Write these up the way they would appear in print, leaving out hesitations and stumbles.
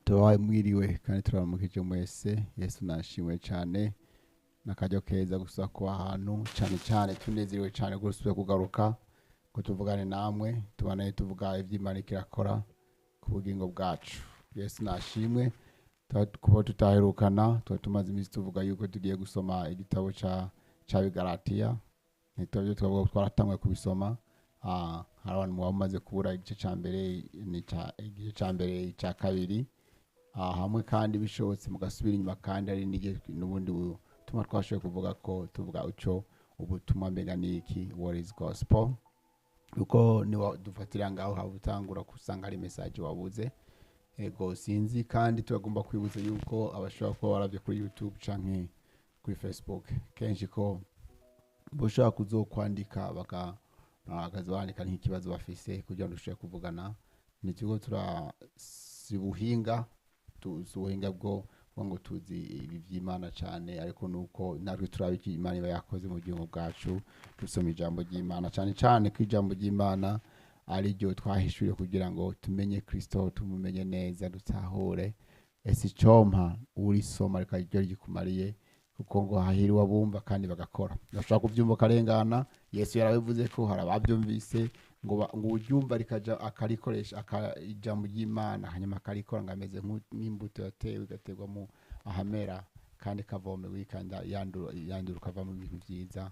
tubaye mwiriwe kandi turamukije mwese. Yesu nashimwe cyane nakajyo keza gusa ku ahantu cyane tunezerewe cyane gusubira kugaruka ko tuvugane namwe tubanaye tuvuga iby'Imana irakora ku bugingo bwacu. Yesu nashimwe kuba tutaherukana tumaze iminsi tuvuga yuko tugiye gusoma igitabo ca Bigalatiya. Nitobyo twavuga twaratamwe kubisoma. Hari abantu bamaze kubura igice ca mbere igice ca mbere ica kabiri. Hamwe kandi bishobotse mugasubira inyuma kandi ari n'ubundi butumwa twashoboye kuvuga ko tuvuga uco ubutumwa mbega niki, what is gospel, uko ni dufatira ngaho habutangura kusanga ari message wabuze. Ego sinzi kandi turagomba kwibuza yuko abashobora kuba baravye kuri YouTube canke kuri Facebook kenshi ko boshaka kuzokwandika bakazandika nk'ikibazo bafise kugira ngo dushobore kuvugana. Ni kigo turasibuhinga tuzuhinga bwo ngo tuzi ibi by'Imana cyane, ariko nuko natwe turabiki Imana iba yakoze mu gihugu bwacu dusoma ijambo ry'Imana cyane ko ijambo ry'Imana ari ryo twahishuriye kugira ngo tumenye Kristo, tumumenye neza, dutahure ese icompa urisoma reka ryo gikumariye, kuko ngo hahirwa bumva kandi bagakora. Bashaka kubyumva karengana. Yesu yarabivuze ko harababyumvise ngo ubyumva rikaja akarikoresha ijambo ry'Imana hanyuma akarikora ngameze nk'imbuto yatewe igategwa mu ahamera kandi kavome wikanda yandura kava mu bintu byiza.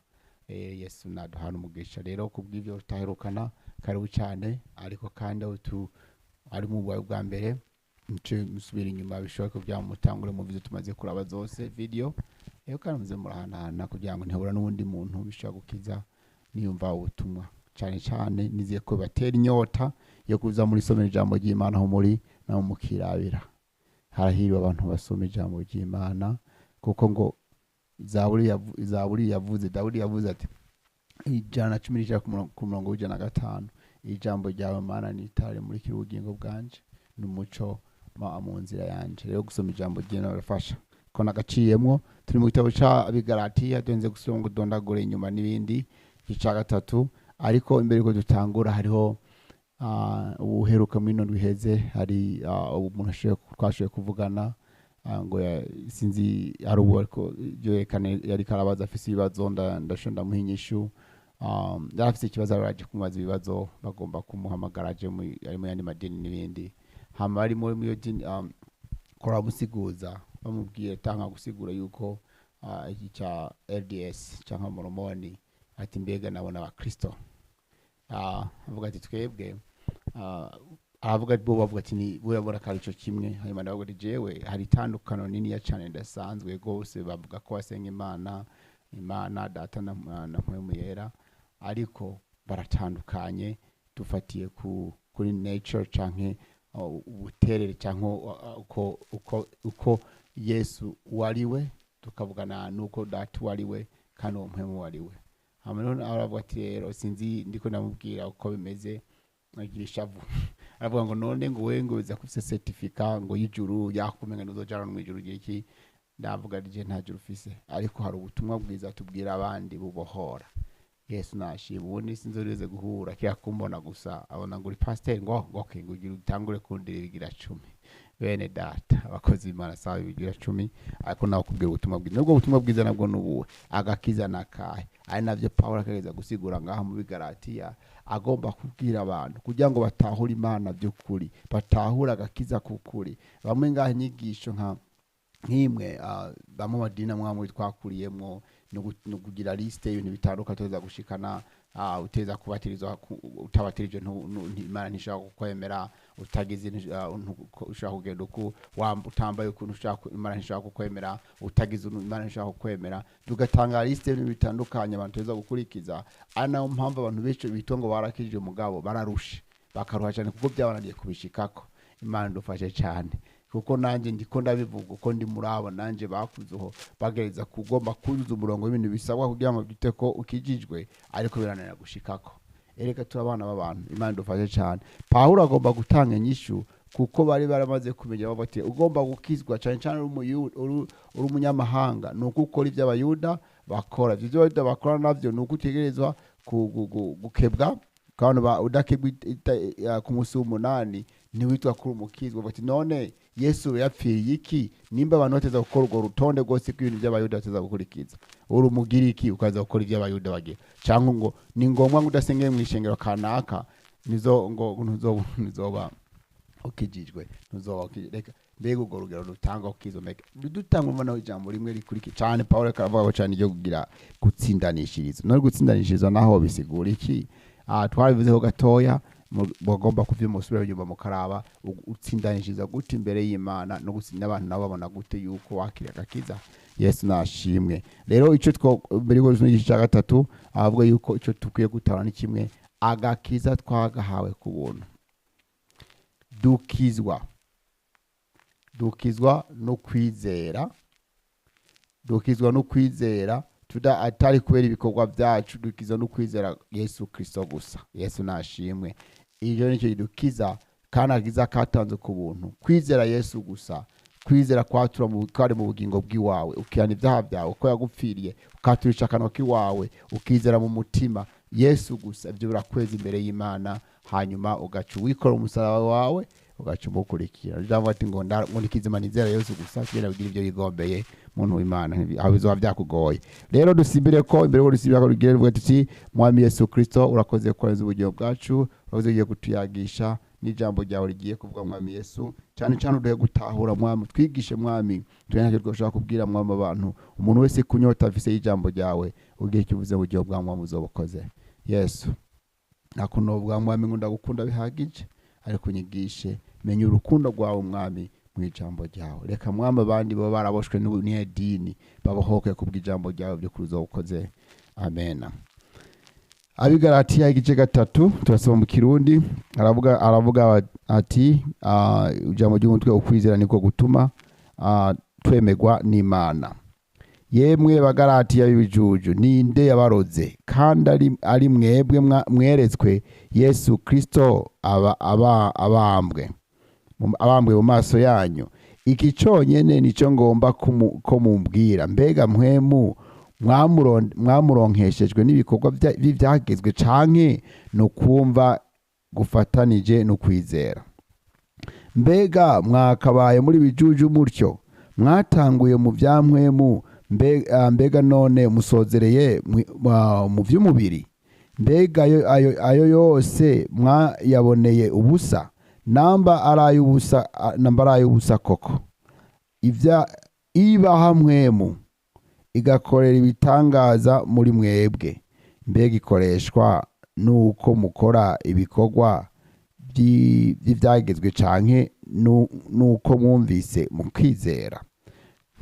Yesu naduhana umugisha rero kubw'ivyo tutaherukana karibu cyane, ariko kandi ari mu bwa mbere musubira inyuma bishoboka bya mutangure mu byo tumaze kuraba zose video kandi muze murahana kugira ngo ntihura n'undi muntu bishobora gukiza niyumva ubutumwa cyane niziye ko batera inyota yo kuza muri somera ijambo ry'Imana ho muri na mukirabira. Harahirwa abantu basoma ijambo ry'Imana kuko ngo Zaburi yavuze, Dawudi yavuze ati 119 ku murongo w'105, ijambo ryawe Mana ni itara muri kirugingo bwanje n'umuco mu nzira yanje. Rero gusoma ijambo ry'Imana birafasha ko nagaciyemwo. Turi mu gitabo ca Bigalatiya donze gusoma ngo dondagure inyuma n'ibindi gica gatatu, ariko imbere ko dutangura hariho uheruka mu inondwe heze hari umuntu twashoboye kuvugana ngo sinzi ari ubu ariko yerekane yari karabaza afise ibibazo ndashonda muhinyishu. Yarafise ikibazo araje kumubaza ibibazo bagomba kumuhamagara aje ari mu yandi madini n'ibindi. Hama ari muri iyo dini kora musiguza bamubwiye tanga gusigura yuko iki cha LDS cyangwa Mormoni ati mbega nabona abakristo avuga ati twebwe avuga ati bo bavuga ati ni burabura karico kimwe. Hanyuma ndavuga ati jewe hari tandukano nini ya cyane ndasanzwe gose, bavuga ko wasenga Imana data na mpwemu yera, ariko baratandukanye dufatiye kuri nature canke ubuterere cyangwa uko Yesu wariwe tukavugana nuko data wariwe kandi uwo mpwemu wariwe. Hanyuma aravuga ati rero sinzi ndiko ndamubwira uko bimeze agira ishavu. Aravuga ngo none ngo we ngo biza kufise certificate ngo y'ijuru yakumenga n'uzojana mu ijuru giki. Ndavuga ati je nta juru ufise, ariko hari ubutumwa bwiza tubwira abandi bubohora. Yesu nashimwe. Ubundi sinzoreze guhura kiyakumbona gusa abona ngo uri pastor ngo ugira utangure kundira bigira 10 bene data abakozi Imana sawa bigira 10, ariko nawe kubwira ubutumwa bwiza. Nubwo ubutumwa bwiza nabwo nubuwe agakiza nakahe ari navyo Paulo akageza gusigura ngaha mu Bigalatiya. Agomba kubwira abantu kugira ngo batahura Imana by'ukuri, batahura agakiza kukuri. Bamwe ngaha inyigisho nk'imwe bamwe madini mwamwe twakuriyemo no kugira liste y'ibintu bitandukanye tuza gushikana. Uteza kubatirizwa utabatirije Imana ntishaka kukwemera, utagize ushaka kugenda uko utambaye ukuntu ushaka Imana ntishaka kukwemera, utagize Imana ntishaka kukwemera. Tugatanga liste y'ibintu bitandukanye abantu tuza gukurikiza. Ana mpamvu abantu benshi bitongo barakije umugabo bararushe bakaruha cyane kuko byabananiye kubishikako. Imana ndufashe cyane kuko nanje ndiko ndabivuga uko ndi murabo nanje bakuzuho bagereza kugomba kuzuza umurongo w'ibintu bisabwa kugira ngo bite ko ukijijwe, ariko birananira gushikako. Ereka turabana b'abantu. Imana ndufashe cyane. Paulo agomba gutanga inyishu kuko bari baramaze kumenya bati ugomba gukizwa cyane uri umunyamahanga nuko ukora iby'abayuda bakora. Ibyo bakora navyo nuko utegerezwa gukebwa kandi udakebwa ku munsi w'umunani ntiwitwa kuri umukizwa. Bati none Yesu yapfiriye iki nimba abantu bateza gukora urwo rutonde rwose rw'ibintu by'abayuda bateza gukurikiza? Uri umugira iki ukaza gukora iby'abayuda bagira? Cyangwa ngo ni ngombwa ngo udasengeye mu ishengero kanaka ntuzoba ukijijwe, reka mbega urwo rugero rutanga ukizo mega dutanga umwana ijambo rimwe rikuriki cyane. Paulo karavuga cyane ryo kugira gutsindanishiriza. No gutsindanishiriza naho bisigura iki? Twabivuzeho gatoya, bagomba kuvyimusubira inyuma mukaraba utsindanishiriza gute imbere y'Imana no gutsinda abantu nabo babona gute yuko wakira agakiza. Yesu nashimwe. Rero ico mbere go cya gatatu avuga yuko ico tukwiye gutara ni kimwe, agakiza twagahawe ku buntu. Dukizwa no kwizera, dukizwa no kwizera atari kubera ibikorwa byacu, dukizwa no kwizera Yesu Kristo gusa. Yesu nashimwe. Iyo nicyo dukiza kandi agiza katanze ku buntu, kwizera Yesu gusa, kwizera kwatura mu kwari mu bugingo bw'iwawe, ukihana ibyaha byawe uko yagupfiriye, ukaturisha akanwa k'iwawe, ukizera mu mutima Yesu gusa. Ibyo birakweza imbere y'Imana, hanyuma ugaca wikora umusaraba wawe ugaca umukurikira. Ndavuga ati ngo ndikizima nizera Yesu gusa, kugenda kugira ibyo yigombeye muntu w'Imana, aho bizoba byakugoye. Rero dusimbire ko imbere yo dusimbira ko rugire ruvuga ati Mwami Yesu Kristo urakoze kwanza ubugingo bwacu, urakoze ugiye kutuyagisha n'ijambo ryawe rigiye kuvuga Mwami Yesu, cyane cyane uduhe gutahura Mwami, twigishe Mwami, tuyenake twashaka kubwira Mwami abantu, umuntu wese kunyota afise y'ijambo ryawe ugiye kivuze ubugingo bwa Mwami uzobukoze. Yesu nakunobwa Mwami, ngunda gukunda bihagije, ariko unyigishe menya urukundo rwawe Mwami mu ijambo ryawe. Reka Mwami abandi bo baraboshwe n'idini babohoke kubw'ijambo ryawe byo kuzobukoze. Amen. Abigalatiya igice gatatu turasoma mu Kirundi, aravuga ati ijambo ry'umutwe ukwizera niko gutuma twemegwa n'Imana. Yemwe bagalatiya b'ibijuju, ninde yabaroze kandi ari mwebwe mweretswe Yesu Kristo abambwe mu maso yanyu. Iki cyonyine nicyo ngomba ko mumbwira, mbega mpwemu mwamuronkeshejwe n'ibikorwa byagezwe canke no kumva gufatanije no kwizera? Mbega mwakabaye muri bijuju mutyo, mwatanguye mu byampwemu, mbega none musozereye mu by'umubiri? Mbega ayo yose mwayaboneye ubusa? Namba araye ubusa koko. Ibaha mpwemu igakorera ibitangaza muri mwebwe, mbega ikoreshwa nuko mukora ibikorwa by'ibyagezwe canke nuko mwumvise mukizera?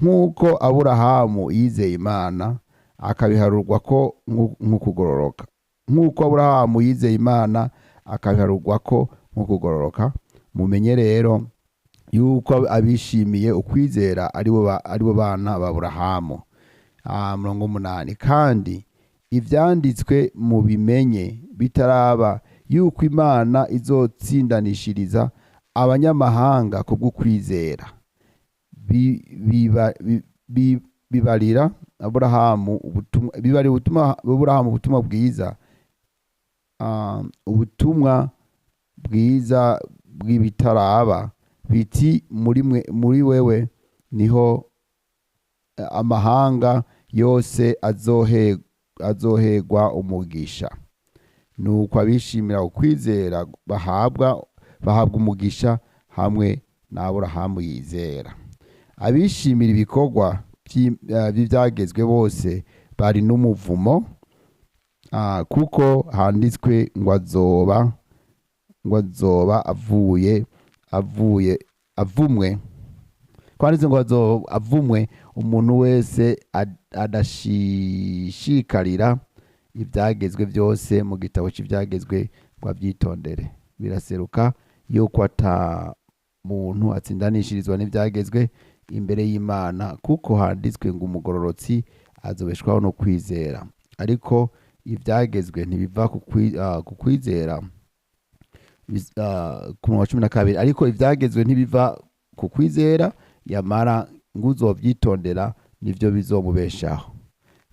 Nk'uko Aburahamu yizeye Imana akabiharurwa ko nk'ukugororoka. Nk'uko Aburahamu yizeye Imana akabiharurwa ko nk'ukugororoka. Mumenye rero yuko abishimiye ukwizera aribo bana ba Aburahamu. 8. Kandi ivyanditswe mu bimenye bitaraba yuko Imana izotsindanishiriza abanyamahanga kubw'ukwizera. Bibarira Aburahamu ubutumwa bwiza, ubutumwa bwiza bw'ibitaraba, biti muri wewe niho amahanga yose azohegwa umugisha. Nuko abishimira ukwizera bahabwa umugisha hamwe na Aburahamu yizera. Abishimira ibikorwa by'ibyagezwe bose bari n'umuvumo, kuko handitswe ngo azoba avumwe. Kwanditse ngo azoba avumwe umuntu wese adashishikarira ibyagezwe byose mu gitabo cy'ibyagezwe ngo abyitondere. Biraseruka yuko ata muntu atsindanishirizwa n'ibyagezwe imbere y'Imana, kuko handitswe ngo umugororotsi azobeshwaho no kwizera. Ariko ibyagezwe ntibiva ku kwizera. Ku 12. Ariko ibyagezwe ntibiva ku kwizera, yamara ngo uzobyitondera nivyo bizomubeshaho.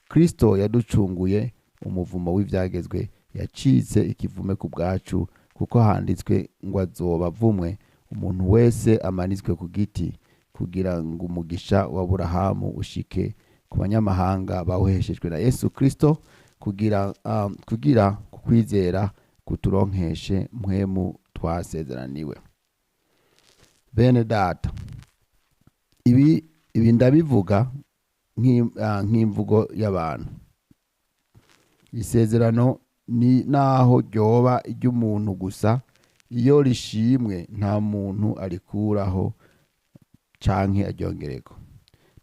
Kristo yaducunguye umuvumo w'ibyagezwe yacitse ikivume ku bwacu, kuko handitswe ngo azoba avumwe umuntu wese amanitswe ku giti, kugira ngo umugisha wa Aburahamu ushike ku banyamahanga bawuheshejwe na Yesu Kristo, kugira kukwizera kuturonkeshe mpwemu twasezeraniwe. Bene data, ibi ndabivuga nk'imvugo y'abantu. Isezerano ni naho ryoba iry'umuntu gusa, iyo rishimwe nta muntu arikuraho canke aryongereko.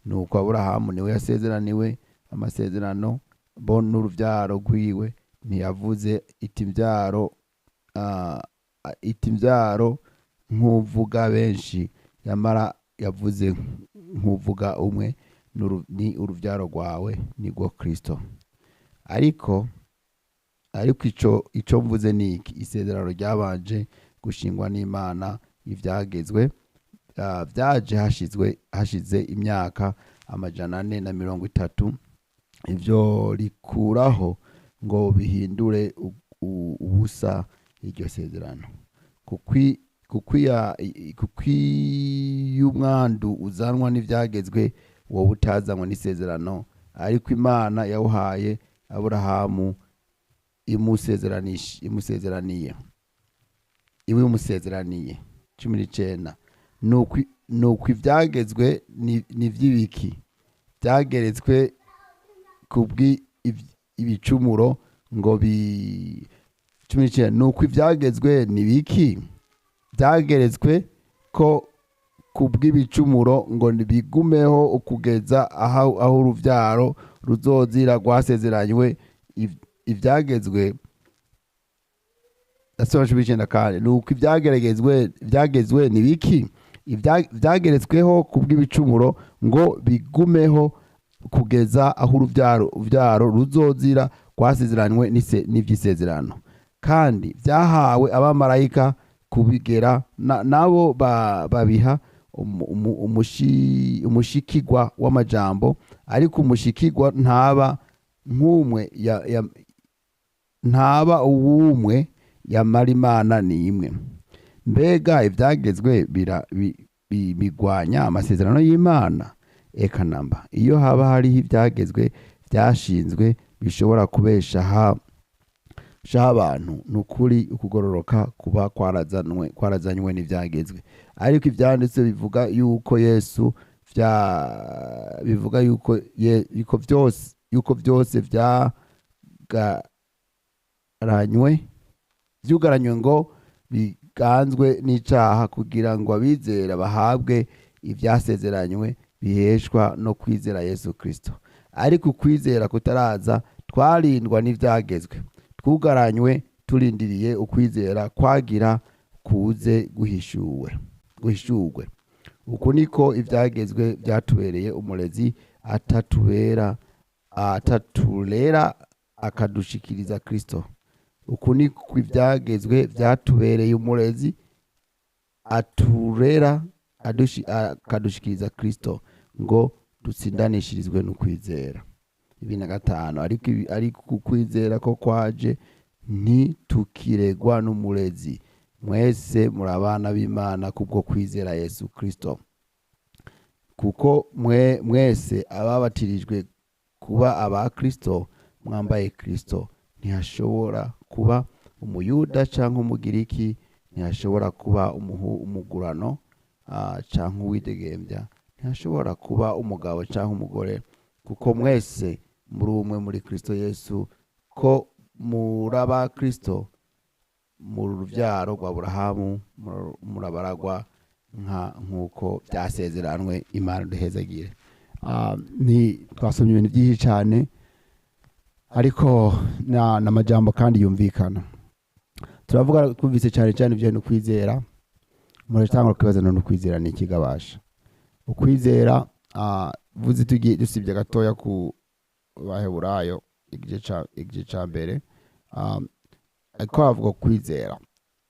Nuko Aburahamu niwe yasezeraniwe amasezerano, bo n'uruvyaro rwiwe ntiyavuze iti mvyaro nk'uvuga benshi, yamara yavuze nk'uvuga umwe, ni uruvyaro rwawe nirwo Kristo. Ariko ico mvuze niki: isezerano ryabanje gushingwa n'Imana, ivyagezwe vyaje hashize imyaka 430, ivyo rikuraho ngo bihindure ubusa iryo sezerano. Umwandu uzanwa n'ivyagezwe wowe utazanwa n'isezerano, ariko Imana yawuhaye Aburahamu imusezeraniye 19. Nuko ivyagezwe ni vy'ibiki? Vyageretswe kubw'ibicumuro ngo 19. Nuko ivyagezwe ni biki? Vyageretswe ko kubw'ibicumuro ngo bigumeho ukugeza aho uruvyaro ruzozira rwasezeranywe. Ivyagezwe kandi nuko ivyagezwe ni biki? Vyageretsweho kubw'ibicumuro ngo bigumeho kugeza aho uruvyaro ruzozira rwasezeranywe n'ivy'isezerano. Kandi vyahawe abamarayika kubigera, nabo babiha umushikirwa w'amajambo, ariko umushikirwa ntaba uwumwe, yamara Imana ni imwe. Mbega ivyagezwe bigwanya amasezerano y'Imana? Eka namba. Iyo haba hariho ivyagezwe vyashinzwe bishobora kubeshaho abantu, nukuri ukugororoka kuba kwarazanywe n'ivyagezwe. Ariko ivyanditse bivuga yuko Yesu bivuga yuko vyose vyugaranywe ngo biganzwe n'icaha, kugira ngo abizera bahabwe ivyasezeranywe biheshwa no kwizera Yesu Kristo. Ariko ukwizera kutaraza, twarindwa n'ivyagezwe, twugaranywe turindiriye ukwizera kwagira kuze guhishurwe. Uku niko ivyagezwe vyatubereye umurezi, ataturera akadushikiriza Kristo. Uku niko ivyagezwe vyatubereye umurezi, aturera akadushikiriza Kristo, ngo dutsindanishirizwe n'ukwizera. 25. Ariko ukwizera ko kwaje ntitukiregwa n'umurezi. Mwese muri abana b'Imana kubwo kwizera Yesu Kristo. Kuko mwese ababatirijwe kuba aba Kristo, mwambaye Kristo. Ntihashobora kuba umuyuda canke umugiriki, ntihashobora kuba umugurano canke uwidegembya, ntihashobora kuba umugabo canke umugore, kuko mwese muri umwe muri Kristo Yesu. Ko muraba Kristo, mu ruvyaro rwa Aburahamu, murabaragwa nk'uko vyasezeranwe. Imana duhezagire. Twasomye ibintu byinshi cyane, ariko n'amajambo kandi yumvikana. Turavuga twumvise cyane ibyo no kwizera. Muratangura kwibaza no kwizera ni ikigabasha. Ukwizera vuze tugiye dusibye gatoya ku Baheburayo igice ca mbere, ariko avuga kwizera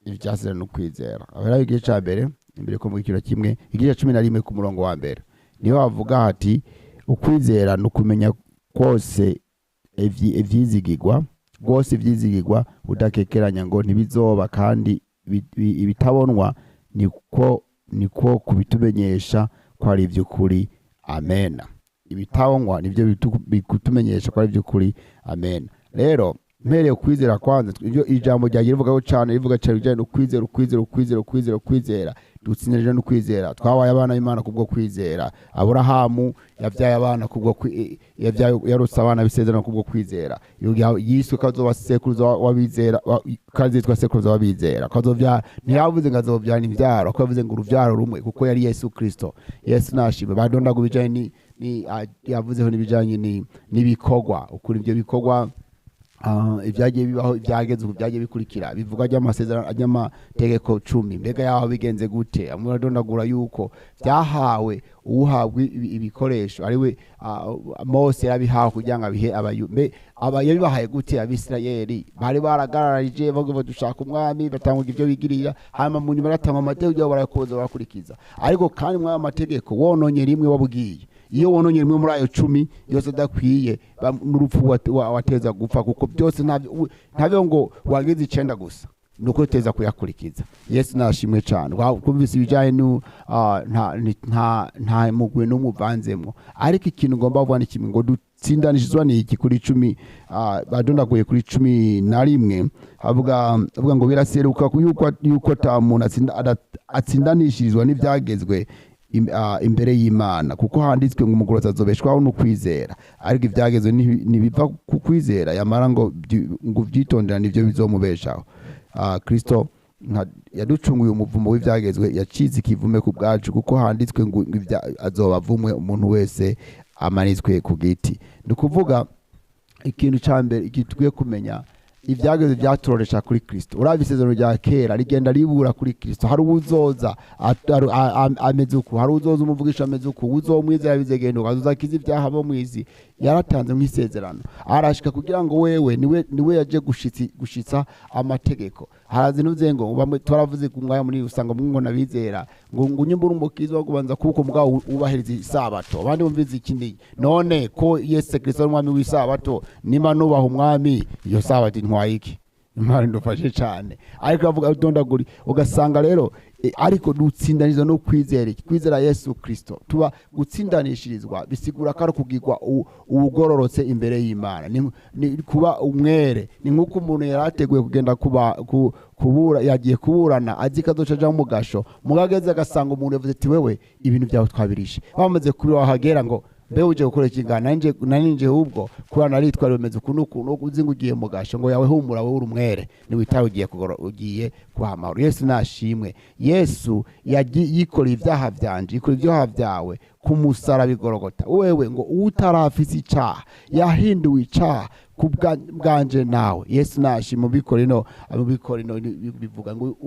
ivyasera no kwizera. Abaheburayo igice ca mbere imbere ko mu kiro kimwe, igice 11 ku murongo wa mbere, niho avuga hati ukwizera no kumenya kose ivyizigirwa, rwose ibyizigirwa udakekeranya ngo ntibizoba, kandi ibitabonwa niko kubitumenyesha ko ari iby'ukuri. Amen. Ibitabonwa nibyo bikutumenyesha ko ari iby'ukuri. Amen. Rero mpereye kwizera kwanza, ibyo ijambo ryagiye rivugaho cyane, rivuga cyane bijyanye no kwizera. Dutsindirije no kwizera, twabaye abana b'Imana kubwo kwizera. Aburahamu yabyaye abana kubwo yarutse abana b'isezerano kubwo kwizera. Yiswe kazoba sekuruza w'abizera, kazitwa sekuruza w'abizera. Kazovya ntiyavuze ngo azovyana imbyaro, ko yavuze ngo uruvyaro rumwe, kuko yari Yesu Kristo. Yesu nashimwe. Badondaga bijanye yavuzeho n'ibijanye n'ibikorwa, ukuri ibyo bikorwa ibyagiye bibaho, ibyageze ubu byagiye bikurikira, bivuga ry'amasezerano y'amategeko 10. Mbega yaho bigenze gute? Amuradondagura yuko byahawe uhabwa ibikoresho ariwe Mose yabihawe kugira ngo abihe yabibahaye gute? Abisirayeli bari baragararije bavuga dushaka umwami, batanga ibyo bigirira, hanyuma mu nyuma batanga amategeko yabo barakoza barakurikiza. Ariko kandi muri aya mategeko wononye rimwe wabugiye, iyo wononye rimwe muri ayo 10 yose adakwiye n'urupfu wateza gupfa, kuko byose ntabyo ngo wageze 9 gusa, nuko uteza kuyakurikiza. Yesu nashimwe cyane. Kumvise ibijyanye nta mugwe n'umuvanzemo, ariko ikintu ngomba kuvuga ni kimwe, ngo dutsindanishizwa ni iki kuri 10. Badondaguye kuri 11 avuga ngo biraseruka yuko ta muntu atsindanishirizwa n'ibyagezwe imbere y'Imana, kuko handitswe ngo umugorozi azobeshwaho no kwizera, ariko ibyagezwe nibiva ku kwizera, yamara ngo byitondera nivyo bizomubeshaho. Kristo yaducunguye umuvumo w'ibyagezwe, yacize ikivume ku bwacu, kuko handitswe ngo azobavumwe umuntu wese amanitswe ku giti. Ndikuvuga ikintu cyambere ikitwiye kumenya, ibyageze byaturoresha kuri Kristo. Urabye isezerano rya kera rigenda ribura kuri Kristo. Hari uzoza ameze uko, hari uzoza umuvugisha ameze uko, uzomwizera bizegenda ukazuzakiza ibyaha bo mwizi. Yaratanze mu isezerano, arashika kugira ngo wewe niwe yaje gushitsa amategeko. Harazi nuze ngo bamwe twaravuze ku mwaya muri usanga mungo nabizera ngo nyumbura umukizo wo kubanza kuko mugabo ubahiriza isabato, abandi bumviza ikindi. None ko Yesu Kristo umwami w'isabato, nima nubaha umwami, iyo sabato ntwayiki Imana ndufashe cyane. Ariko avuga dondaguri ugasanga rero ariko dutsindanizwa no kwizera Yesu Kristo. Tuba gutsindanishirizwa bisigura ko kugirwa ubugororotse imbere y'Imana, ni kuba umwere. Ni nkuko umuntu yarateguye kugenda kubura, yagiye kuburana azi kazoca aja mu gasho, mugageze agasanga umuntu yavuze ati wewe ibintu byawe twabirishe, bamaze kuri wahagera ngo mbe uje gukora ikingana nanje ubwo kuba naritwara bimeze ukuntu uzi ngo ugiye mu gasho, ngo yawe humura wowe urumwere ni witawe ugiye kuhamara. Yesu nashimwe. Yesu yikoreye ibyaha byanje, yikoreye ibyaha byawe ku musaraba Igorogota. Wewe ngo utarafise icyaha yahinduwe icyaha kubwanje nawe. Yesu nashimwe. Bikorino bivuga ngo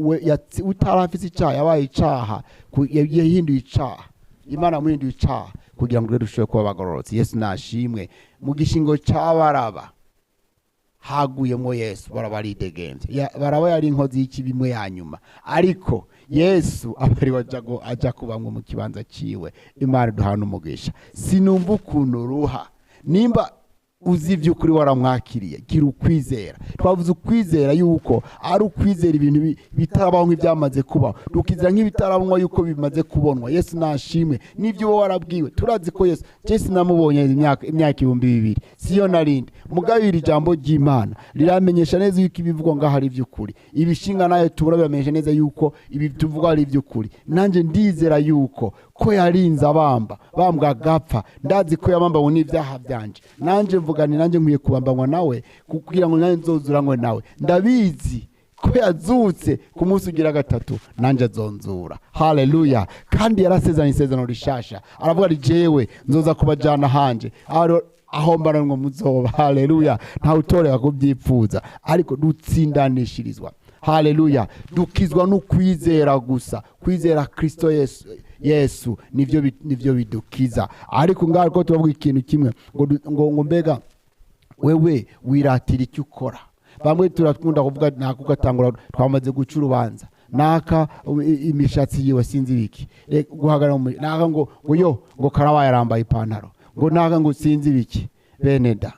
utarafise icyaha yabaye icyaha, yahinduye icyaha, Imana muhinduye icyaha kugira ngo rusheho kuba bagororotse. Yesu nashimwe. Mu gishingo cy'Abaraba haguyemo Yesu, barabaridegembye, baraba yari inkozi y'ikibimwe ya nyuma, ariko Yesu abari aja kubamwe mu kibanza ciwe. Imana duhana umugisha. Sinumva ukuntu ruha nimba uzi by'ukuri waramwakiriye, gira ukwizera. Twavuze ukwizera yuko ari ukwizera ibintu bitarabaho nk'ibyamaze kubaho, dukizera nk'ibitarabonwa yuko bimaze kubonwa. Yesu nashimwe. Nibyo warabwiwe. Turazi ko Yesu namubonye imyaka 2000 siyo narindi, mugabira ijambo ry'Imana riramenyesha neza yuko ibivugwa ngaho ari by'ukuri. Ibishinga nayo tubura bamenyesha neza yuko ibi tuvuga ari by'ukuri. Nanje ndizera yuko ko yarinze bambwa agapfa, ndazi ko yabambanywe n'ibyaha byanje. Nanje mvugani nanje nkwiye kubambanywa nawe kugira ngo nanje nzozuranywe nawe. Ndabizi ko yazutse ku munsi ugira gatatu, nanje azonzura. Haleluya. Kandi yarasezeranye isezerano rishasha, aravuga ari jewe nzoza kubajana hanje aho mbaranwa muzoba. Haleluya. Nta utoreka kubyipfuza, ariko dutsindanishirizwa. Haleluya. Dukizwa no kwizera gusa, kwizera Kristo Yesu nivyo bidukiza. Ariko ngaho ko tuvuga ikintu kimwe ngo mbega wewe wiratira icyo ukora. Bamwe turakunda kuvuga nako gatangura twamaze guca urubanza, naka imishatsi yiwe sinzi biki guhagara naka ngo karabaye arambaye ipantaro, ngo naka ngo sinzi biki. Beneda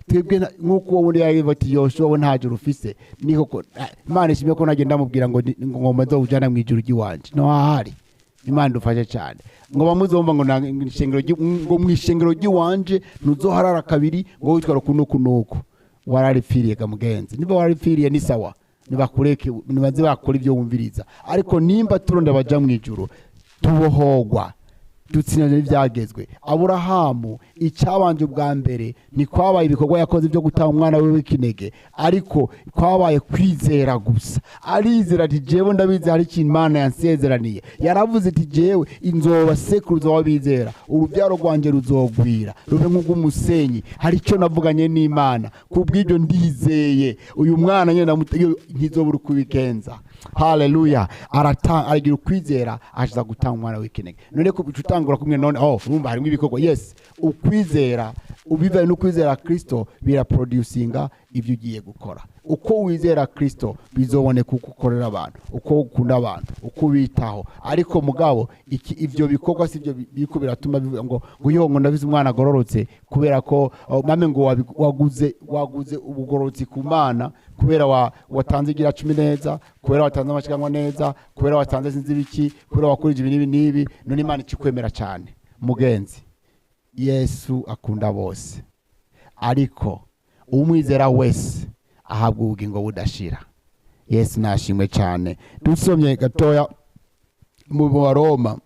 twebwe nk'uko uwo muri yawe bati Yoshua nta juru ufise niko Imana ishimye ko nagenda mubwira ngo ngomba nzojana mu ijuru ry'iwanje no hahari Imana dufashe cyane ngo bamuzomba ngo ngo mu ishengero ry'iwanje ntuzoharara kabiri ngo witwara kunuko wararipfiriye gamugenzi niba wararipfiriye ni sawa nibakureke nibaze bakora ibyo wumviriza ariko nimba turonda baja mu ijuru tubohogwa dutsinze ibyagezwe Aburahamu icyabanje bwa mbere ni kwabaye ibikorwa yakoze byo gutanga umwana we w'ikinege ariko kwabaye kwizera gusa arizera ati jewe ndabizi hari ikintu Imana yansezeraniye yaravuze ati jewe inzoba sekuruza wabizera urubyaro rwanje ruzogwira rube nk'umusenyi hari icyo navuganye n'Imana kubw'ibyo ndizeye uyu mwana nyene ntizobura kubigenza haleluya aragira ukwizera aza gutanga umwana w'ikinege none ko bitangura kumwe none urumva harimo ibikorwa yes ukwizera ubivaye no kwizera Kristo biraproducinga ibyo ugiye gukora uko wizera Kristo bizoboneka uko ukorera abantu uko ukunda abantu uko bitaho ariko mugabo ibyo bikorwa sivyo biko biratuma bivuga ngo ngo ndabize umwana agororotse kubera ko mame ngo waguze ubugororotsi ku Mana kubera watanze igira 10 neza kubera watanze amashikanwa neza kubera watanze sinzi biki kubera wakurije ibi nibi none Imana ikikwemera cyane mugenzi Yesu akunda bose ariko umwizera wese ahabwa ubugingo budashira Yesu nashimwe cyane dusomye gatoya mu Baroma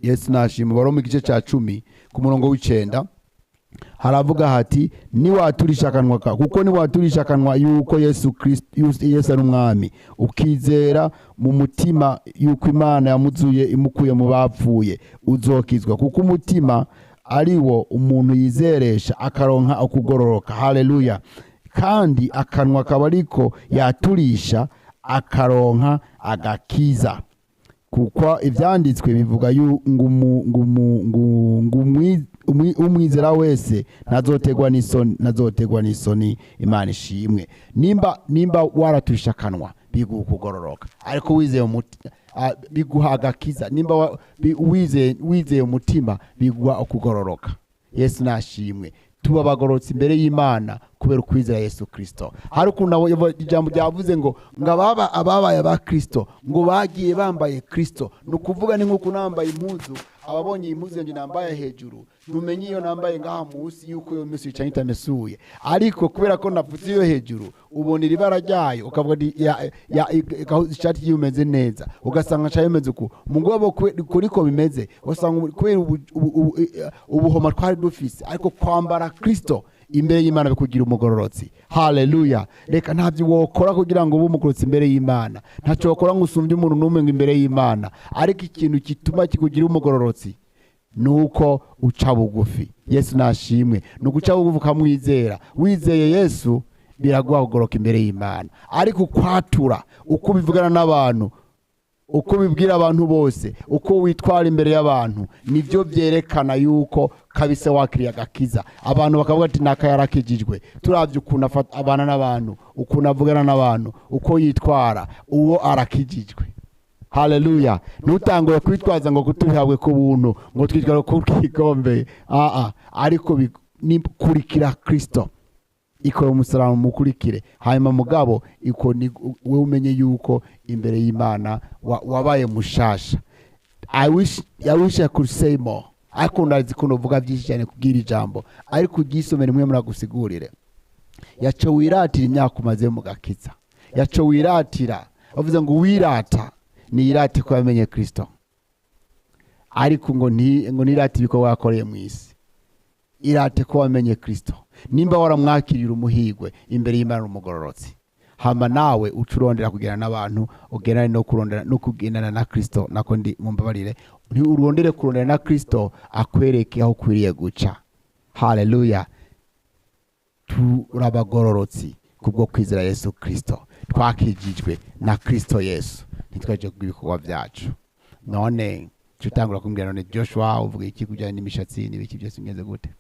Yesu nashimwe Baroma igice cya 10 ku murongo w'9 haravuga hati niwaturisha kanwa kuko niwaturisha kanwa yuko Yesu Kristo Yesu ari umwami ukizera mu mutima yuko Imana yamuzuye imukuye mu bapfuye uzokizwa kuko umutima ariwo umuntu yizeresha akaronka okugororoka haleluya kandi akanwa kabariko yaturisha akaronka agakiza kuko ivyanditswe bivuga umwizera wese nazotegwa n'isoni Imana ishimwe nimba waraturisha kanwa biguha kugororoka ariko wizeye biguha agakiza nimba wizeye umutima biguha okugororoka Yesu nashimwe tuba bagorotse imbere y'Imana kubera ukwizera Yesu Kristo hari ukuntu ijambo ryavuze ngo ababaye aba Kristo ngo bagiye bambaye Kristo no kuvuga ni nko kunambaye impuzu ababonye impuzu yanjye nambaye hejuru numenye iyo nambaye ngaha munsi yuko iyo minsi cyane itamesuye ariko kubera ko napfutse iyo hejuru ubona iribara ryayo ukavuga ishati yumeze neza ugasanga cyayo meze uko mugabo kuriko bimeze usanga kubera ubuhoma twari dufise ariko kwambara Kristo imbere y'Imana bikugira umugororotsi haleluya reka ntabyo wokora kugira ngo ube umugororotsi imbere y'Imana ntacyo wokora ngo usumbye umuntu n'umwe imbere y'Imana ariko ikintu kituma kikugira umugororotsi nuko uca bugufi Yesu nashimwe nuguca bugufi ukamwizera wizeye Yesu biraguha kugoroka imbere y'Imana ariko kwatura uko bivugana n'abantu uko bibwira abantu bose uko witwara imbere y'abantu nivyo byerekana yuko kabise wakiriye agakiza abantu bakavuga ati nakayarakijijwe turavye ukuntu afata abana n'abantu ukuntu avugana n'abantu uko yitwara uwo arakijijwe haleluya nutangura kwitwaza ngo kutuhabwe ku buntu ngo twitwara ku kikombe ariko kurikira Kristo ikora umusaraba mukurikire hanyuma mugabo iko ni we umenye yuko imbere y'Imana wabaye mushasha I wish I could say more ariko ndazi ko novuga byinshi cyane kugira ijambo ariko gisomera mwe muragusigurire yaco wiratira imyaka umaze mu gakiza yaco wiratira bavuze ngo wirata ni irati ko yamenye Kristo ariko ngo nirati biko wakoreye mu isi irate ko wamenye Kristo nimba waramwakirira umuhigwe imbere y'Imana umugororotsi hama nawe ucurondera kugirana n'abantu ugenane no kurondera no kugendana na Kristo nako ndi mumbabarire ni urondere kurondera na Kristo akwereke aho kwiriye guca haleluya turabagororotsi kubwo kwizera Yesu Kristo twakijijwe na Kristo Yesu nitwaje kubikorwa byacu none tutangura kumbwira none Joshua uvuga iki kujyana n'imishatsi n'ibiki byose ngeze gute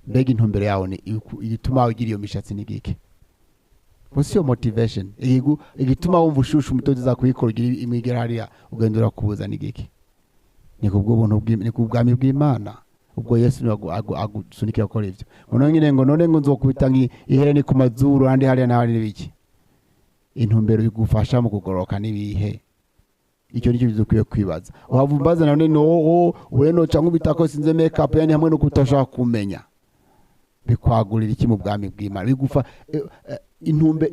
mbega intumbero yawe ni igituma ugira iyo mishatsi n'igiki what's your motivation igituma wumva ushushu umutoza za kuyikora imwigera hariya ugendera kubuza n'igiki ni kubwo buntu ni kubwami bw'Imana ubwo Yesu niwe agusunikira gukora ivyo ngo none ngo nzokubita ihereni ku mazuru andi hariya n'ahari n'ibiki intumbero igufasha mu kugoroka n'ibihe icyo nicyo bizokwiye kwibaza uhavumbaza none weno cyangwa bitako sinze make up yani hamwe no kutashaka kumenya bikwagurira iki mu bwami bw'Imana bigufa intumbero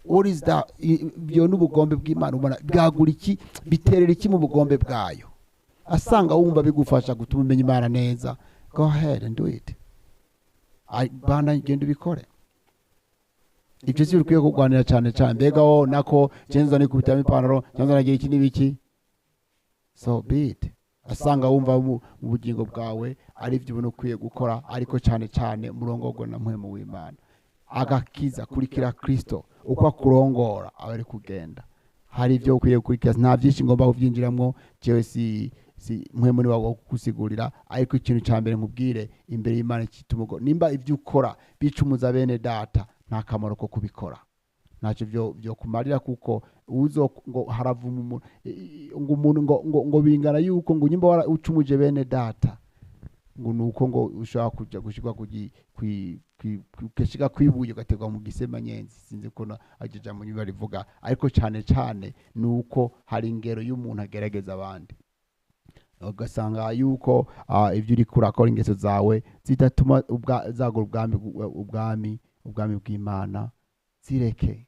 what is that byo n'ubugombe bw'Imana ubona bwagura iki biterera iki mu bugombe bwayo asanga wumva bigufasha gutuma umenya Imana neza go ahead and do it bana genda bikore ibyo si urukwiye kugwanira cyane mbega nako cenza ni kubitamo ipantaro cyangwa nagira iki n'ibiki so be it asanga wumva mu bugingo bwawe ari byo ubona ukwiye gukora ariko cyane murongo na mpwemu w'Imana agakiza kurikira Kristo uko akurongora abari kugenda hari ibyo ukwiye kurikira nta byinshi ngomba kubyinjiramo jewe si mpwemu ni wago kusigurira ariko ikintu cyambere nkubwire imbere y'Imana kitumugo nimba ibyo ukora bicumuza bene data nta kamaro ko kubikora ntacyo byo kumarira kuko uzo ngo haravuma umuntu ngo bingana yuko ngo nyimba wara ucumuje bene data ngo nuko ngo ushaka kujya gushikwa keshika kwibuye ugategwa mu gisemanyenzi sinzi ko ajeja mu nyuma rivuga ariko cyane nuko hari ingero y'umuntu agerageza abandi ugasanga yuko ibyo uri kurakora ingeso zawe zitatuma zagura ubwami bw'Imana zireke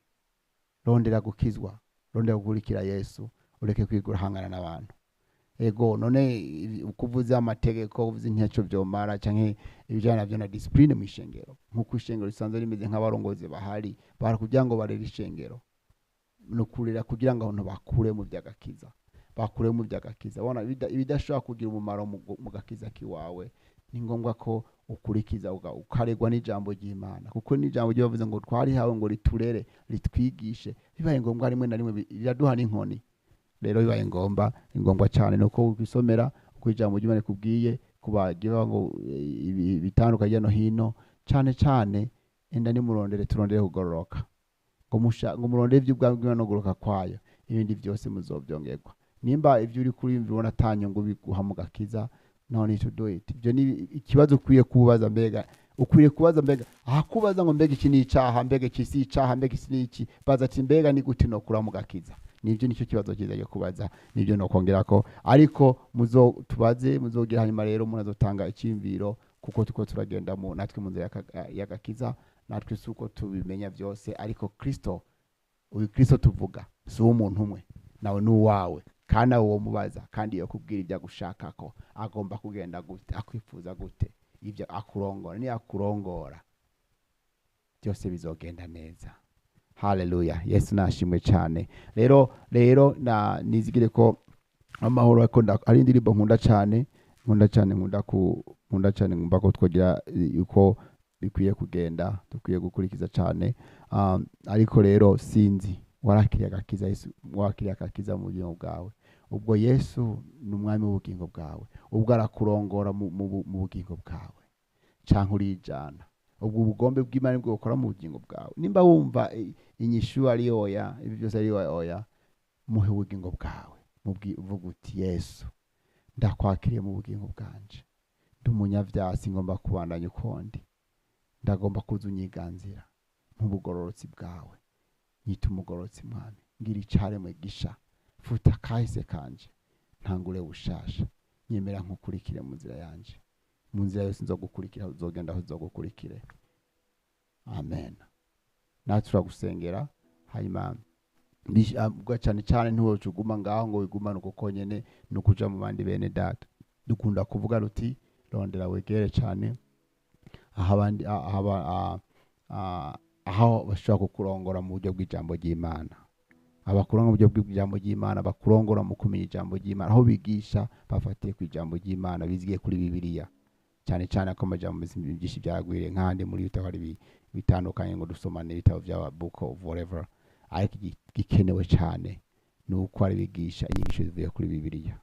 rondera gukizwa rondera gukurikira Yesu ureke kwigura hangana n'abantu ego none ukuvuza amategeko uvuze ntacyo byomara canke ibijana navyo na discipline mu ishengero nkuko ishengero risanzwe rimeze nk'abarongozi bahari kugira ngo barere ishengero no kurira kugira ngo abantu bakure mu byagakiza bona ibidashobora kugira umumaro mu gakiza kiwawe ni ngombwa ko ukurikiza ukaregwa n'ijambo ry'Imana kuko n'ijambo ryavuze ngo twari hawe ngo riturere ritwigishe bibaye ngombwa rimwe na rimwe riraduha n'inkoni rero bibaye ngombwa cyane nuko ukisomera uko ijambo ry'Imana kubwiye kubagira ngo bitandukanye no hino cyane enda ni turondere kugororoka ngo murondere iby'ubwami bw'Imana no goroka kwayo ibindi byose muzobyongerwa nimba ibyo uri kuri mbibona tanyo ngo biguha mu gakiza no need to do it ibyo ni ikibazo ukwiye kubaza mbega kubaza ngo mbega iki ni icaha mbega iki si icaha mbega iki ni iki baza ati mbega ni gute no kura mu gakiza nibyo nicyo kibazo kiza cyo kubaza nibyo no kongera ko ariko muzogira hanyuma rero umuntu azotanga icyimviro kuko tuko turagenda mu natwe mu nzira y'agakiza natwe suko tubimenya byose ariko uyu Kristo tuvuga si umuntu umwe nawe n'uwawe kana uwo mubaza kandi yo kubwira ibya gushaka ko agomba kugenda gute akwifuza gute ibyo akurongora ni akurongora byose bizogenda neza haleluya Yesu nashimwe cyane rero nizigire ko amahoro akunda ari indirimbo nkunda cyane ngomba ko twogira uko bikwiye kugenda dukwiye gukurikiza cyane ariko rero sinzi warakiriye agakiza Yesu wakiriye agakiza mu bugingo bwawe ubwo Yesu n'umwami w'ubugingo bwawe ubwo arakurongora mu bugingo bwawe canke urijana ubwo ubugombe bw'Imana bwo gukora mu bugingo bwawe nimba wumva inyishu ari oya ibi byose ari oya muhe ubugingo bwawe uvuga uti Yesu ndakwakiriye mu bugingo bwanje ndumunyavyaha ngomba kubandanya ukondi ndagomba kuzunyiganzira mu bugororotsi bwawe nyita umugororotsi mwami ngira icare mwigisha futa kahise kanje ntangure bushasha nyemera nkukurikire mu nzira yanje mu nzira yose nzogukurikira uzogenda aho uzogukurikire amen natura gusengera hanyuma bwa cyane ntiwocuguma ngaho ngo wigumane uko konyene no kuja mu bandi bene data dukunda kuvuga ruti rondera wegere cyane aho bashobora kukurongora mu buryo bw'ijambo ry'Imana abakurongora mu buryo bw'ijambo ry'Imana bakurongora mu kumenya ijambo ry'Imana aho bigisha bafatiye ku ijambo ry'Imana bizigiye kuri Bibiliya cyane ko amajambo byinshi byaragwiriye nk'ahandi muri bitahari bitandukanye ngo dusomane ibitabo bya book of whatever ariko gikenewe cyane nuko ari bigisha inyigisho zivuye kuri Bibiliya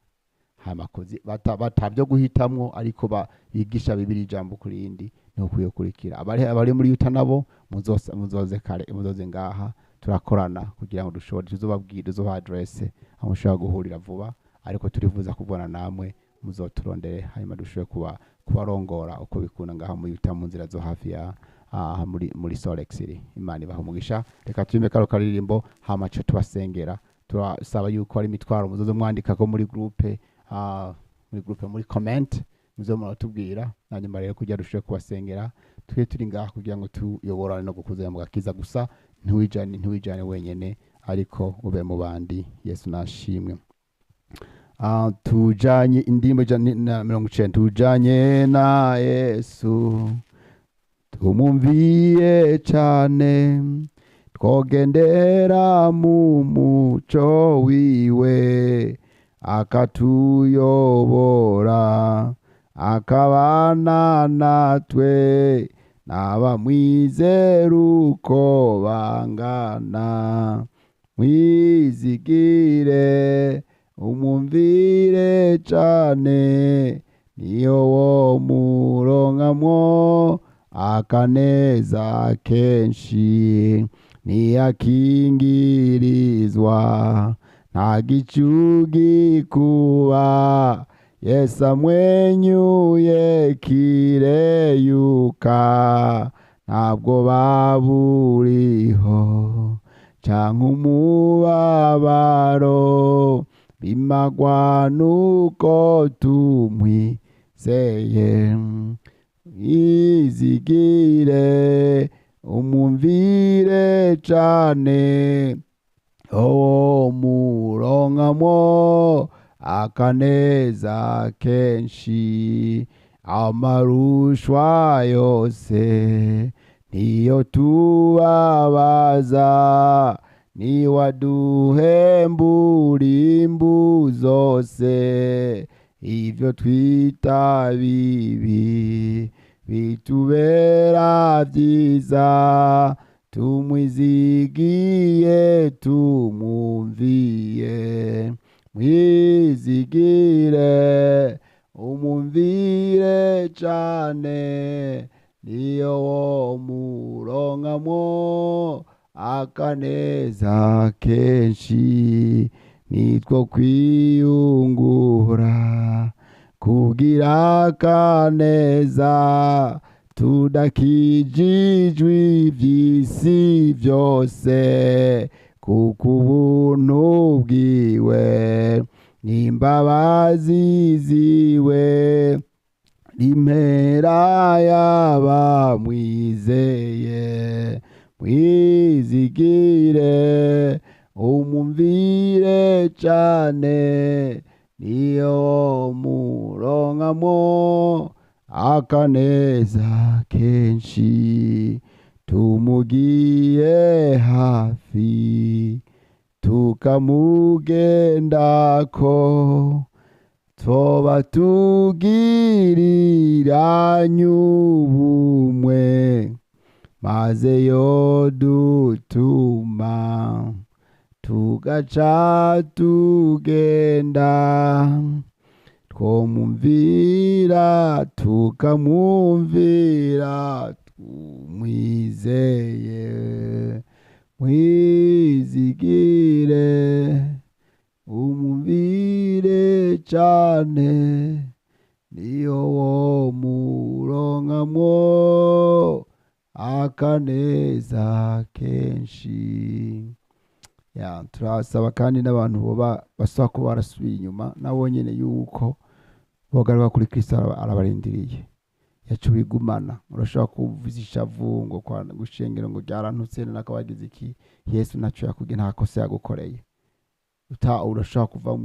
hamakozi batabyo guhitamwo ariko bigisha Bibiliya ijambo kuri indi no kuyokurikira abari muri yuta nabo muzoze ngaha turakorana kugira ngo dushobore tuzobabwira address aho mushobora guhurira vuba ariko turifuza kubona namwe muzoturondere hanyuma dushobore kubarongora uko bikunda ngaha mu nzira zo hafi ya muri Solex iri. Imana ibaha umugisha. Reka tuyime karo karirimbo hama cyo tubasengera. Turasaba yuko ari imitwaro muzozo mwandika ko muri groupe muri comment muzo muratubwira, hanyuma rero kujya dushobore kubasengera. Twe turi ngaha kugira ngo tuyoborane no gukuza mu gakiza gusa, ntiwijane wenyene ariko ube mu bandi. Yesu nashimwe. Tujanye indimbo na 90, tujanye na Yesu tumumviye cyane, twogendera mu muco wiwe, akatuyobora akabana natwe, n'abamwizera uko bangana. Mwizigire umumvire cane, niyo wo muronkamwo akaneza kenshi. Niyakingirizwa nta gicu gikuba, Yesu amwenyuye kireyuka, ntabwo baburiho canke umubabaro, bimagwa nuko tumwizeye. Izigire umumvire cane, owo muronkamwo akaneza kenshi. Amarushwa yose niyo tubabaza, niwaduhembura imbu zose. Ivyo twita bibi bitubera vyiza, tumwizigiye tumumviye. Mwizigire umumvire cane, niyo wo muronkamwo akaneza kenshi. Nitwo kwiyungura kugira akaneza, tudakijijwe ivy'isi vyose, kuko ubuntu bwiwe n'imbabazi ziwe n'impera y'abamwizeye. Mwizigire umumvire cane, niyo muronkamwo akaneza kenshi. Tumugiye hafi tukamugendako, twoba tugiriranye ubumwe, maze yodutuma tugaca tugenda. Twomumvira tukamwumvira, tumwizeye. Mwizigire umumvire cane, niyo wo muronkamwo akaneza kenshi. Turasaba kandi n'abantu boba basaba ko barasubiye inyuma, nabo nyene yuko bogaruka kuri Kristo arabarindiriye. Yacu bigumana, urashobora kuvuza ishavu ngo kwa gushengera ngo ryarantutse nakabagize iki. Yesu naco yakuge nta kosa yagukoreye. Urashobora kuva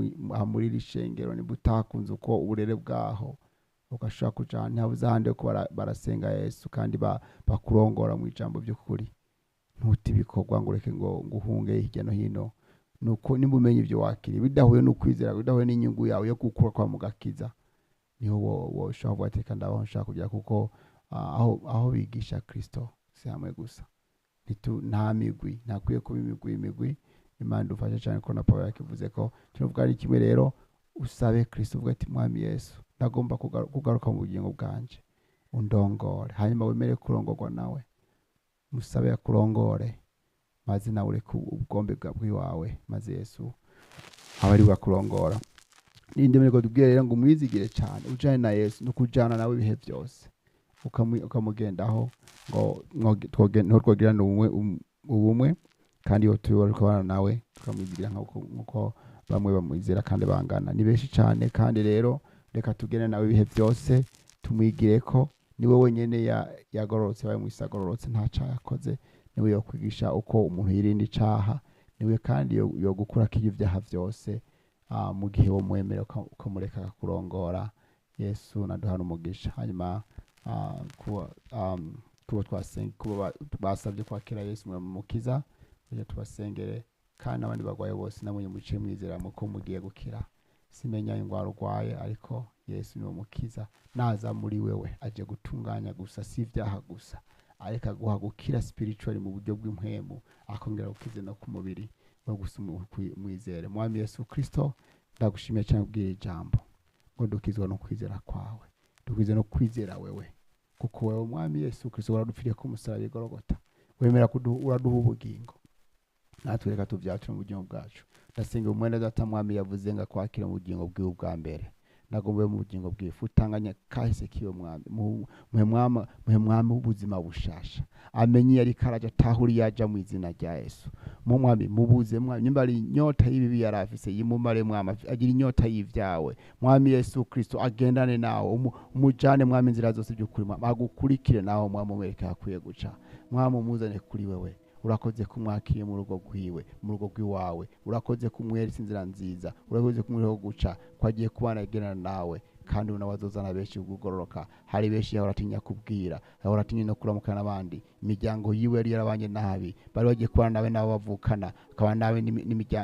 muri rishengero ni butakunze uko uburere bwaho, ugashobora kuja ntihabuze ahandi ko barasenga Yesu kandi bakurongora mu ijambo by'ukuri. Ntuti bikorwa ngo ureke ngo nguhunge hirya no hino. Nuko nimbumenye ibyo wakiri bidahuye no kwizera, bidahuye n'inyungu yawe yo gukura kwa mugakiza, niho wo shaka wateka ndaho nshaka kujya, kuko aho bigisha Kristo si hamwe gusa. Nta migwi, ntakwiye kuba imigwi. Imana dufashe cyane ko na Paulo yakivuze ko tuvuga ari kimwe. Rero usabe Kristo uvuga ati mwami Yesu, ndagomba kugaruka mu bugingo bwanje, undongore. Hanyuma wemere kurongorwa nawe, musabe yakurongore, maze nawe ureke ubwombe bwawe, maze Yesu abari bakurongora. ninde mureko tubwire rero ngo umwizigire cyane ujane na Yesu no kujana nawe ibihe byose ukamugendaho ngo ntitwogirane ubumwe kandi iyo turi kubana nawe tukamwizigira nk'uko bamwe bamwizera kandi bangana ni benshi cyane. kandi rero reka tugene nawe ibihe byose tumwigire ko niwe wenyene yagororotse baye mwisagororotse nta cyaha yakoze, niwe yo kwigisha uko umuntu yirinda icaha, niwe kandi yo gukura k'ibyo byaha byose mu gihe wo mwemera ukamureka kurongora. Yesu naduhana umugisha. hanyuma kuba basabye kwakira Yesu mu mukiza kugira tubasengere, kandi abandi bagwaye bose namwe muciye mwizera muko mugiye gukira. Simenya ingwara urwaye, ariko Yesu niwe mukiza, naza muri wewe aje gutunganya gusa si ibyaha gusa, ariko aguha gukira spiritually mu buryo bw'impwemu, akongera gukize no ku mubiri no gusuma mwizere. Mwami Yesu Kristo, ndagushimiye cyane kubwira ijambo ngo dukizwa no kwizera kwawe, dukizwe no kwizera wewe, kuko wewe Mwami Yesu Kristo waradupfiriye ku musaraba i Golgotha, wemera uraduha ubugingo, natwe reka tuvyature mu bugingo bwacu. Ndasenga umwenda data Mwami yavuze ngo kwakira mu bugingo bwiwe bwa mbere, nagombe mu bugingo bwiwe futanganya kahise kiwe Mwami, muhe Mwami ubuzima bushasha, amenye yari karaja tahuri yaja mu izina rya Yesu. Mwami mubuze Mwami, nimba ari inyota y'ibibi yarafise yimumare Mwami, agira inyota y'ivyawe Mwami Yesu Kristo, agendane nawe umujane Mwami inzira zose by'ukuri Mwami, agukurikire nawe Mwami, umwereke akwiye guca Mwami, umuzane kuri wewe. Urakoze kumwakiriye mu rugo rwiwe, mu rugo rw'iwawe, urakoze kumwereka inzira nziza, urakoze kumwereka guca kwagiye kubana agendana nawe, kandi unawazozana benshi kugororoka. Hari benshi yahora atinya kubwira, yahora atinya no kuramukana n'abandi, imiryango yiwe yari yarabanye nabi, bari bagiye kubana nawe nabo bavukana, akaba nawe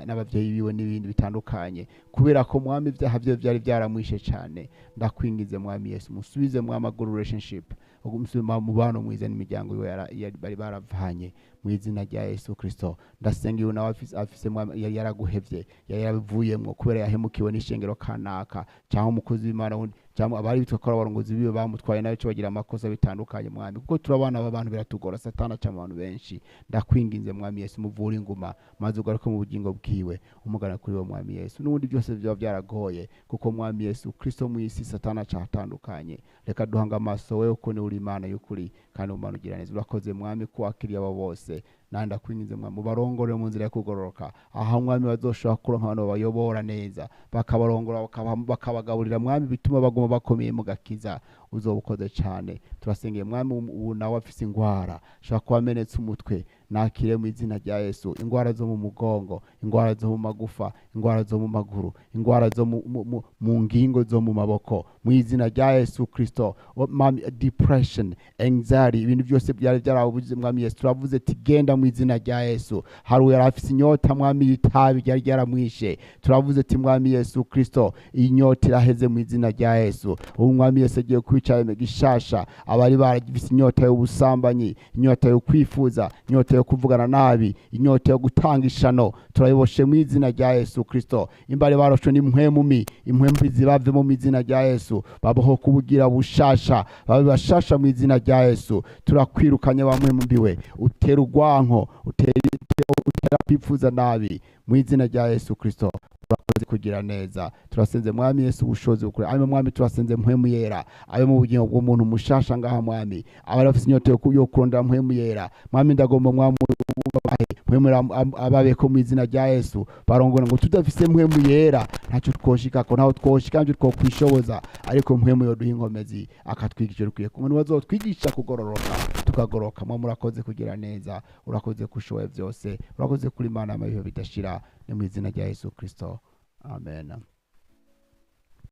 n'abavyeyi biwe n'ibindi bitandukanye, kubera ko Mwami ibyaha byo byari byaramwishe cyane. Ndakwingize Mwami Yesu, musubize Mwami good relationship, umusubize mubano mwiza n'imiryango yiwe bari baravanye mu izina rya Yesu Kristo. Ndasenga iyo nawe afise Mwami yaraguhevye, yarabivuyemwo kubera yahemukiwe n'ishengero kanaka cyangwa umukozi w'Imana cyangwa abari bitwakora abarongozi biwe bamutwaye nayo cyo bagira amakosa bitandukanye Mwami, kuko turabana abantu biratugora, satana cyangwa abantu benshi. Ndakwinginze Mwami Yesu, muvure inguma maze ugaruke mu bugingo bwiwe, umugana kuri wo Mwami Yesu. N'ubundi byose byo byaragoye, kuko Mwami Yesu Kristo mu isi satana cyatandukanye. Reka duhanga amaso wewe uko ni uri Imana y'ukuri kandi umanugira neza. Urakoze Mwami kwakiriye abo bose, nanda kwingize Mwami mubarongore mu nzira yo kugororoka, aha Mwami bazoshobora kuronka abantu bayobora neza, bakabarongora bakabagaburira Mwami, bituma bagoma bakomeye mu gakiza. Uzobukoze cyane. Turasengeye Mwami ubu nawe afise ingwara, shaka kwamenetse umutwe, nakire mu izina rya Yesu. Ingwara zo mu mugongo, ingwara zo mu magufa, ingwara zo mu maguru, ingwara zo mu ngingo zo mu maboko, mu izina rya Yesu Kristo. Mwami depression, anxiety, ibintu byose byari byarabuze Mwami Yesu, turavuze tigenda mu izina rya Yesu. Hari yari afise inyota Mwami y'itabi ryari ryaramwishe, turavuze ati Mwami Yesu Kristo, inyota iraheze mu izina rya Yesu. Mwami Yesu agiye kwicara gishasha abari baragifise inyota y'ubusambanyi, inyota yo kwifuza, inyota yo kuvugana nabi, inyota yo gutanga ishano, turayiboshe mu izina rya Yesu Kristo. Imbare barosho n'impwemumi, impwembi zibave mu izina rya Yesu, babaho kubugira bushasha, babe bashasha mu izina rya Yesu. Turakwirukanye bamwe mbiwe, utera urwanko, utera kwifuza nabi mu izina rya Yesu Kristo. Urakoze kugira neza. Turasenze Mwami Yesu ubushobozi bukure. Ayo Mwami turasenze mpwemu yera, ayo mu bugingo bw'umuntu mushasha ngaha Mwami, abari bafite inyota yo kurondera mpwemu yera Mwami, ndagomba Mwami mpwemu ababeko mu izina rya Yesu, barongora ngo tudafise mpwemu yera ntacyo twoshika ko, ntaho twoshika nje twokwishoboza, ariko mpwemu yo duha inkomezi akatwigisha rukwiye ku muntu bazotwigisha kugororoka tukagoroka. Mwami urakoze kugira neza, urakoze kushoboye byose, urakoze kuri Imana amabihe bidashira, ni mu izina rya Yesu Kristo. Amen.